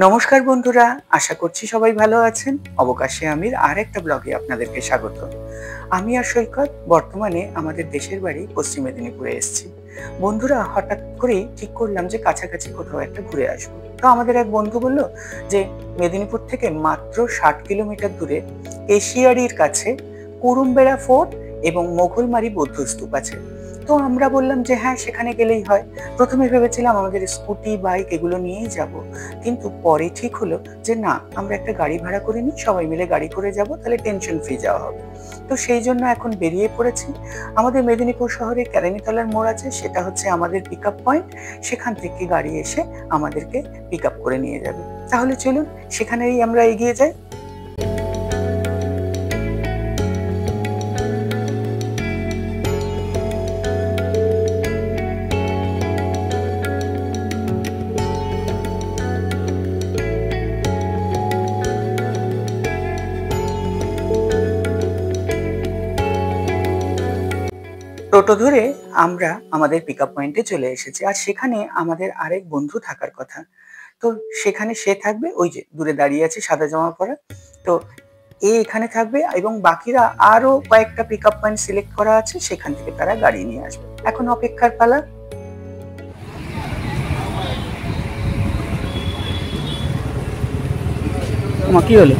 নমস্কার বন্ধুরা, আশা করছি সবাই ভালো আছেন। অবকাশে আমির আর একটা ব্লগে আপনাদেরকে স্বাগত। আমি আর সৈকত বর্তমানে আমাদের দেশের বাড়ি পশ্চিম মেদিনীপুরে এসেছি। বন্ধুরা হঠাৎ করেই ঠিক করলাম যে কাছাকাছি কোথাও একটা ঘুরে আসবো। তো আমাদের এক বন্ধু বলল যে মেদিনীপুর থেকে মাত্র 60 কিলোমিটার দূরে এশিয়ারির কাছে কুরুমবেড়া ফোর্ট এবং মোগলমারি বৌদ্ধস্তূপ আছে। তো আমরা বললাম যে হ্যাঁ, সেখানে গেলেই হয়। প্রথমে ভেবেছিলাম আমাদের স্কুটি বাইক এগুলো নিয়েই যাব, কিন্তু পরে ঠিক হলো যে না, আমরা একটা গাড়ি ভাড়া করে নিই, সবাই মিলে গাড়ি করে যাব, তাহলে টেনশন ফ্রি যাওয়া হবে। তো সেই জন্য এখন বেরিয়ে পড়েছি। আমাদের মেদিনীপুর শহরে কেরানীতলার মোড় আছে, সেটা হচ্ছে আমাদের পিক আপ পয়েন্ট। সেখান থেকে গাড়ি এসে আমাদেরকে পিক আপ করে নিয়ে যাবে। তাহলে চলুন সেখানেই আমরা এগিয়ে যাই। টোটো ধরে আমরা আমাদের পিক আপ পয়েন্টে চলে এসেছি, আর সেখানে আমাদের আরেক বন্ধু থাকার কথা। তো সেখানে সে থাকবে, ওই যে দূরে দাঁড়িয়ে আছে সাদা জামা পরা। তো এখানে থাকবে এবং বাকিরা আরো কয়েকটা পিক আপ পয়েন্ট সিলেক্ট করা আছে, সেখান থেকে তারা গাড়ি নিয়ে আসবে। এখন অপেক্ষার পালা। কি হলো?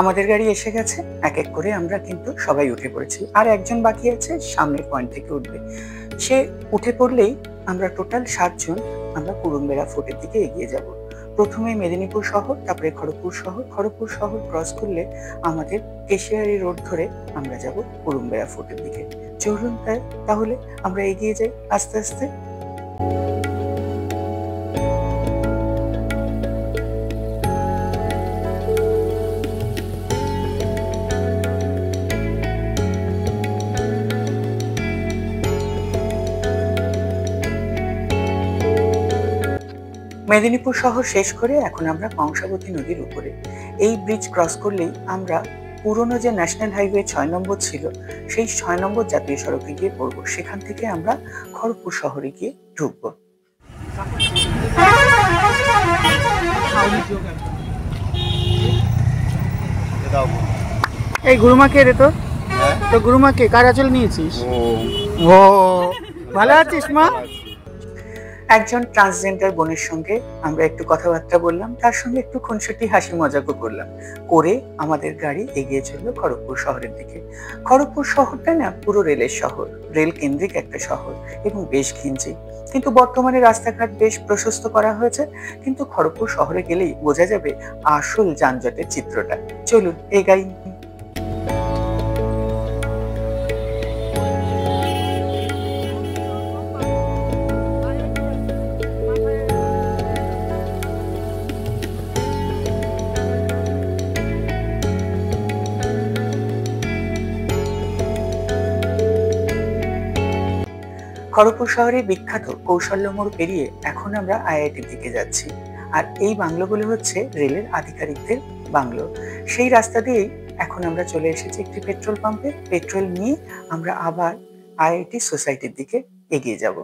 আমাদের গাড়ি এসে গেছে, এক এক করে আমরা কিন্তু সবাই উঠে পড়েছি, আর একজন বাকি আছে সামনের পয়েন্ট থেকে উঠবে। সে উঠে পড়লেই আমরা টোটাল 7 জন আমরা কুরুমবেড়া ফোর্টের দিকে এগিয়ে যাব। প্রথমে মেদিনীপুর শহর, তারপরে খড়গপুর শহর। খড়গপুর শহর ক্রস করলে আমাদের কেশিয়ারি রোড ধরে আমরা যাব কুরুমবেড়া ফোর্টের দিকে। চলুন তাহলে আমরা এগিয়ে যাই আস্তে আস্তে। মেদিনীপুর শহর শেষ করে এখন আমরা কংসাবতী নদীর উপরে। এই ব্রিজ ক্রস করলেই আমরা পুরনো যে ন্যাশনাল হাইওয়ে 6 নম্বর ছিল, সেই 6 নম্বর জাতীয় সড়কে গিয়ে পড়বো। সেখান থেকে আমরা খড়গপুর শহরে গিয়ে ঢুকবো। এই গুরুমা কে রে তোর? তো গুরুমা কে? কার আঁচল নিয়েছিস? ও ভালো আছিস মা? একজন ট্রান্সজেন্ডার বোনের সঙ্গে আমরা একটু কথাবার্তা বললাম, তার সঙ্গে একটু খুনসুটি হাসি মজাকও করলাম, করে আমাদের গাড়ি এগিয়ে চললো খড়গপুর শহরের দিকে। খড়গপুর শহরটা না পুরো রেলের শহর, রেল কেন্দ্রিক একটা শহর এবং বেশ ঘিঞ্জি। কিন্তু বর্তমানে রাস্তাঘাট বেশ প্রশস্ত করা হয়েছে, কিন্তু খড়গপুর শহরে গেলেই বোঝা যাবে আসল যানজটের চিত্রটা। চলুন এগাই। খড়গপুর শহরে বিখ্যাত কৌশল্য মোড় পেরিয়ে এখন আমরা আইআইটির দিকে যাচ্ছি। আর এই বাংলোগুলো হচ্ছে রেলের আধিকারিকদের বাংলো। সেই রাস্তা দিয়েই এখন আমরা চলে এসেছি একটি পেট্রোল পাম্পে। পেট্রোল নিয়ে আমরা আবার আইআইটি সোসাইটির দিকে এগিয়ে যাব।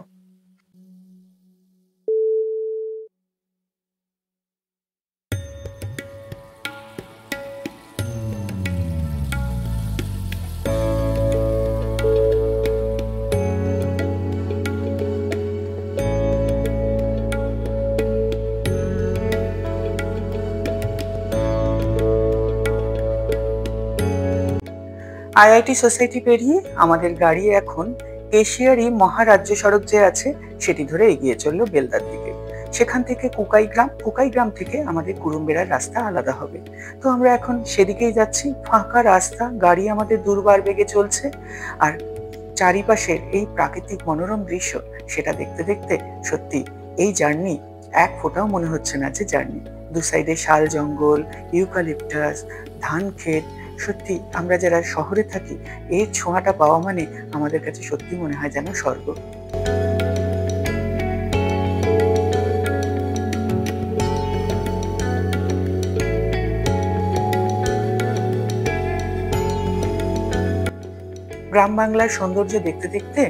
আইআইটি সোসাইটি পেরিয়ে আমাদের গাড়ি এখন কেশিয়ারি মহারাজ্য সড়ক যে আছে সেটি ধরে এগিয়ে চললো বেলদার দিকে। সেখান থেকে কুকাইগ্রাম থেকে আমাদের কুরুমবেড়ার রাস্তা আলাদা হবে। তো আমরা এখন সেদিকেই যাচ্ছি। ফাঁকা রাস্তা, গাড়ি আমাদের দুর্বার বেগে চলছে, আর চারিপাশের এই প্রাকৃতিক মনোরম দৃশ্য সেটা দেখতে দেখতে সত্যি এই জার্নি এক ফোঁটাও মনে হচ্ছে না যে জার্নি। দু সাইডে শাল জঙ্গল, ইউক্যালিপটাস, ধান ক্ষেত। সত্যি আমরা যারা শহরে থাকি, এর ছোঁয়াটা পাওয়া মানে আমাদের কাছে সত্যি মনে হয় যেন স্বর্গ। গ্রাম বাংলার সৌন্দর্য দেখতে দেখতে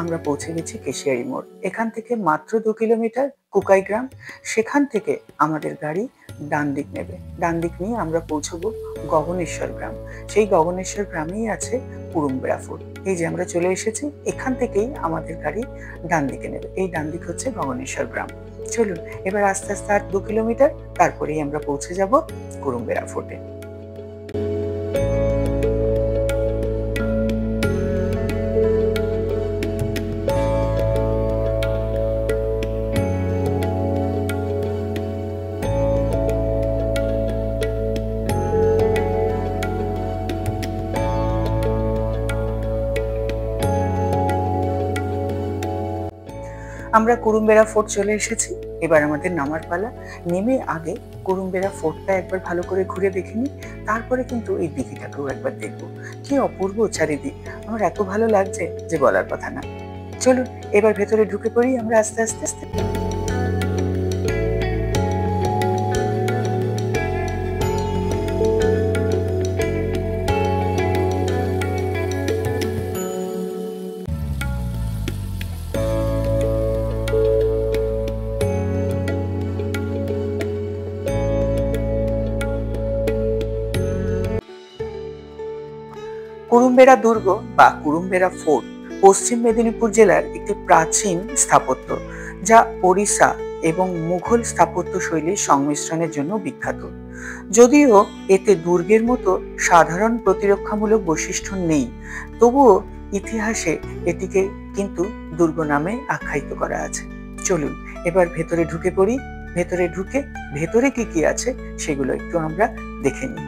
আমরা পৌঁছে গেছি কেশিয়ারি মোড়। এখান থেকে মাত্র 2 কিলোমিটার কুকাই গ্রাম। সেখান থেকে আমাদের গাড়ি ডান দিক নেবে। ডান দিক নিয়ে আমরা পৌঁছবো গগনেশ্বর গ্রাম। সেই গগনেশ্বর গ্রামেই আছে কুরুমবেড়া ফোর্ট। এই যে আমরা চলে এসেছি, এখান থেকেই আমাদের গাড়ি ডান দিকে নেবে। এই ডান দিক হচ্ছে গগনেশ্বর গ্রাম। চলুন এবার আস্তে আস্তে আর 2 কিলোমিটার, তারপরেই আমরা পৌঁছে যাব কুরুমবেড়া ফোর্টে। আমরা কুরুমবেড়া ফোর্ট চলে এসেছি। এবার আমাদের নামার পালা। নেমে আগে কুরুমবেড়া ফোর্টটা একবার ভালো করে ঘুরে দেখে নিই, তারপরে কিন্তু এই দিঘিটাকেও একবার দেখবো। কি অপূর্ব চারিদিক, আমার এত ভালো লাগছে যে বলার কথা না। চলুন এবার ভেতরে ঢুকে পড়ি আমরা আস্তে আস্তে আস্তে। কুরুমবেড়া দুর্গ বা কুরুমবেড়া ফোর্ট পশ্চিম মেদিনীপুর জেলার একটি প্রাচীন স্থাপত্য, যা ওড়িশা এবং মুঘল স্থাপত্য শৈলীর সংমিশ্রণের জন্য বিখ্যাত। যদিও এতে দুর্গের মতো সাধারণ প্রতিরক্ষামূলক বৈশিষ্ট্য নেই, তবুও ইতিহাসে এটিকে কিন্তু দুর্গ নামে আখ্যায়িত করা আছে। চলুন এবার ভেতরে ঢুকে পড়ি। ভেতরে ঢুকে ভেতরে কি কি আছে সেগুলো একটু আমরা দেখে নিই।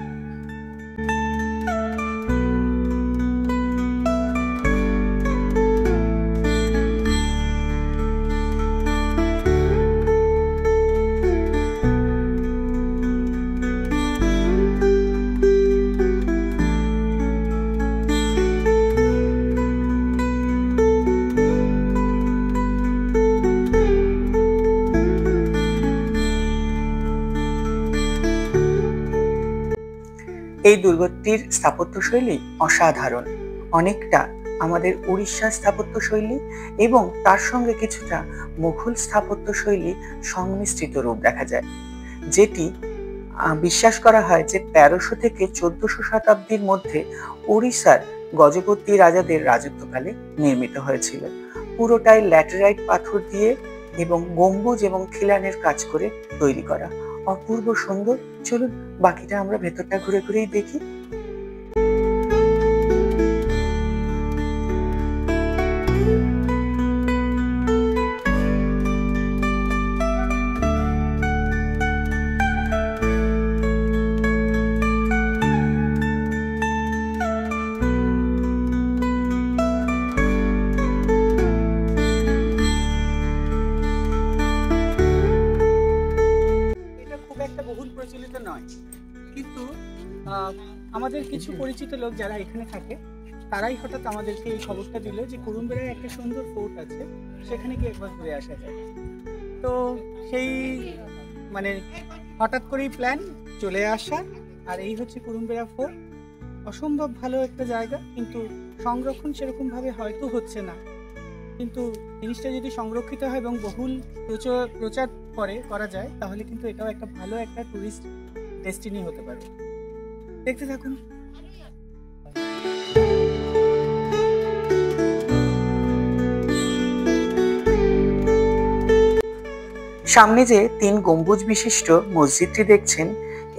এই দুর্গটির স্থাপত্যশৈলী অসাধারণ, অনেকটা আমাদের উড়িষ্যার স্থাপত্যশৈলী এবং তার সঙ্গে কিছুটা মুঘল স্থাপত্যশৈলী সংমিশ্রিত রূপ দেখা যায়, যেটি বিশ্বাস করা হয় যে 1300 থেকে 1400 শতাব্দীর মধ্যে উড়িষ্যার গজপতি রাজাদের রাজত্বকালে নির্মিত হয়েছিল। পুরোটাই ল্যাটেরাইট পাথর দিয়ে এবং গম্বুজ এবং খিলানের কাজ করে তৈরি করা, অপূর্ব সুন্দর। চলুন বাকিটা আমরা ভেতরটা ঘুরে ঘুরেই দেখি। প্রচলিত নয়, কিন্তু আমাদের কিছু পরিচিত লোক যারা এখানে থাকে তারাই হঠাৎ আমাদেরকে এই খবরটা দিল যে কুরুমবেড়ায় একটা সুন্দর ফোর্ট আছে, সেখানে গিয়ে একবার ঘুরে আসা যায়। তো সেই মানে হঠাৎ করেই প্ল্যান চলে আসা। আর এই হচ্ছে কুরুমবেড়া ফোর্ট। অসম্ভব ভালো একটা জায়গা, কিন্তু সংরক্ষণ সেরকম ভাবে হয়তো হচ্ছে না, কিন্তু জিনিসটা যদি সংরক্ষিত হয় এবং বহুল প্রচার করা যায় তাহলে কিন্তু এটাও একটা ভালো একটা টুরিস্ট ডেস্টিনি হতে পারে। দেখতে থাকুন। সামনে যে 3 গম্বুজ বিশিষ্ট মসজিদটি দেখছেন,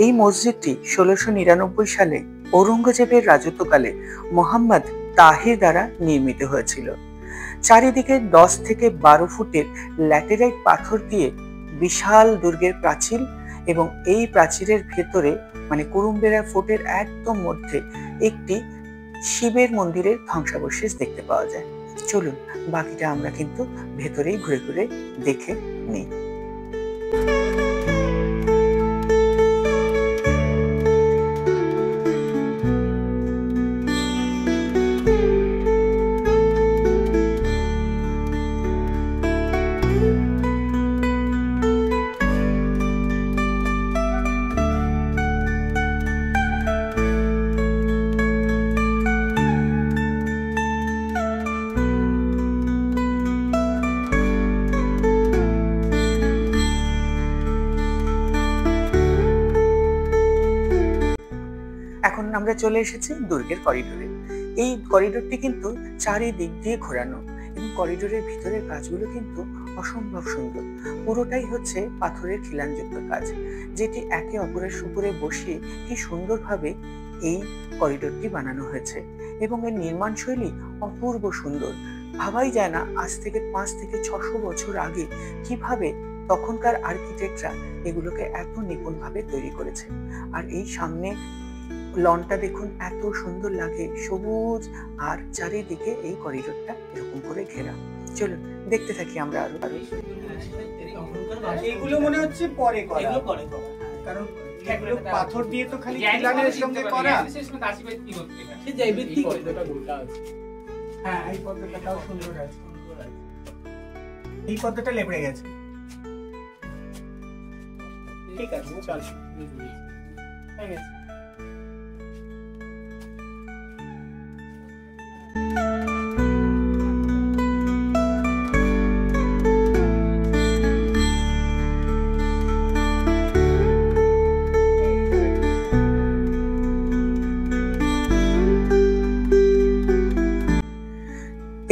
এই মসজিদটি 1699 সালে ঔরঙ্গজেবের রাজত্বকালে মোহাম্মদ তাহির দ্বারা নির্মিত হয়েছিল। চারিদিকে 10 থেকে 12 ফুটের ল্যাটেরাইট পাথর দিয়ে বিশাল দুর্গের প্রাচীর, এবং এই প্রাচীরের ভেতরে মানে কুরুমবেড়া ফোর্টের একদম মধ্যে একটি শিবের মন্দিরের ধ্বংসাবশেষ দেখতে পাওয়া যায়। চলুন বাকিটা আমরা কিন্তু ভেতরেই ঘুরে ঘুরে দেখে নিই। আমরা চলে এসেছি দুর্গের করিডোরে। এই করিডোরটি কিন্তু চারিদিক দিয়ে ঘোরানো এবং করিডোরের ভিতরের কাজগুলো কিন্তু অসম্ভব সুন্দর। পুরোটাই হচ্ছে পাথরের খিলানযুক্ত কাজ, যেটি একে অপরের উপরে বসিয়ে কি সুন্দরভাবে এই করিডোরটি বানানো হয়েছে এবং এর নির্মাণ শৈলী অপূর্ব সুন্দর। ভাবাই যায় না আজ থেকে 5 থেকে 600 বছর আগে কিভাবে তখনকার আর্কিটেক্টরা এগুলোকে এত নিপুণভাবে তৈরি করেছে। আর এই সামনে লনটা দেখুন, এত সুন্দর লাগে, সবুজ, আর চারিদিকে এই করিডোরটা এরকম করে ঘেরা। চলুন দেখতে থাকি আমরা আরো। এগুলো মনে হচ্ছে পরে করা, কারণ এগুলো পাথর দিয়ে তো খালি খিলানের সঙ্গে করা। হ্যাঁ, এই পদ্মটাও সুন্দর আছে, এই পদ্মটা লেবড়ে গেছে। ঠিক আছে, চল হয়ে গেছে।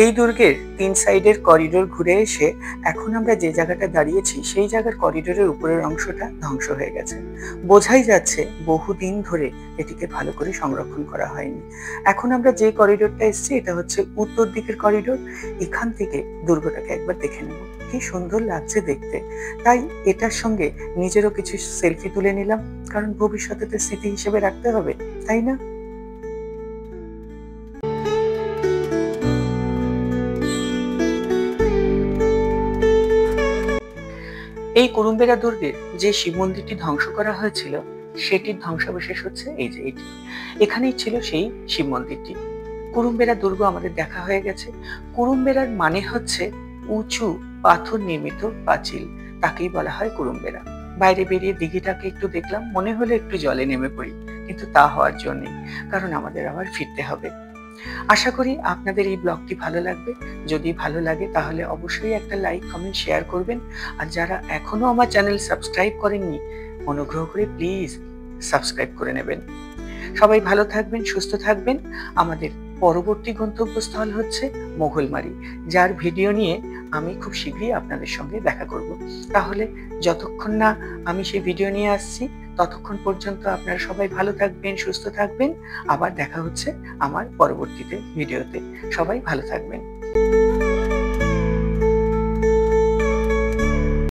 এই দুর্গের 3 সাইডের করিডোর ঘুরে এসে এখন আমরা যে জায়গাটা দাঁড়িয়েছি সেই জায়গার করিডোরের উপরের অংশটা ধ্বংস হয়ে গেছে। বোঝাই যাচ্ছে বহুদিন ধরে এটিকে ভালো করে সংরক্ষণ করা হয়নি। এখন আমরা যে করিডোরটা এসেছি এটা হচ্ছে উত্তর দিকের করিডোর। এখান থেকে দুর্গটাকে একবার দেখে নেব, কি সুন্দর লাগছে দেখতে। তাই এটার সঙ্গে নিজেরও কিছু সেলফি তুলে নিলাম, কারণ ভবিষ্যতে তো স্মৃতি হিসেবে রাখতে হবে, তাই না? এই কুরুম্বেরা দুর্গের যে শিব মন্দিরটি ধ্বংস করা হয়েছিল সেটির ধ্বংসাবশেষ হচ্ছে এই যে এটি। এখানেই ছিল সেই শিব মন্দিরটি। কুরুম্বেরা দুর্গ আমাদের দেখা হয়ে গেছে। কুরুম্বেরার মানে হচ্ছে উঁচু পাথর নির্মিত পাঁচিল, তাকেই বলা হয় কুরুম্বেরা। বাইরে বেরিয়ে দিঘিটাকে একটু দেখলাম, মনে হলো একটু জলে নেমে পড়ি, কিন্তু তা হওয়ার জন্যই, কারণ আমাদের আবার ফিরতে হবে। আশা করি আপনাদের এই ব্লগটি ভালো লাগবে। যদি ভালো লাগে তাহলে অবশ্যই একটা লাইক, কমেন্ট, শেয়ার করবেন। আর যারা এখনো আমার চ্যানেল সাবস্ক্রাইব করেননি, অনুগ্রহ করে প্লিজ সাবস্ক্রাইব করে নেবেন। সবাই ভালো থাকবেন, সুস্থ থাকবেন। আমাদের পরবর্তী গন্তব্যস্থল হচ্ছে মোগলমারি, যার ভিডিও নিয়ে আমি খুব শীঘ্রই আপনাদের সঙ্গে দেখা করব। তাহলে যতক্ষণ না আমি সেই ভিডিও নিয়ে আসছি ততক্ষণ পর্যন্ত আপনারা সবাই ভালো থাকবেন, সুস্থ থাকবেন। আবার দেখা হচ্ছে আমার পরবর্তীতে ভিডিওতে। সবাই ভালো থাকবেন।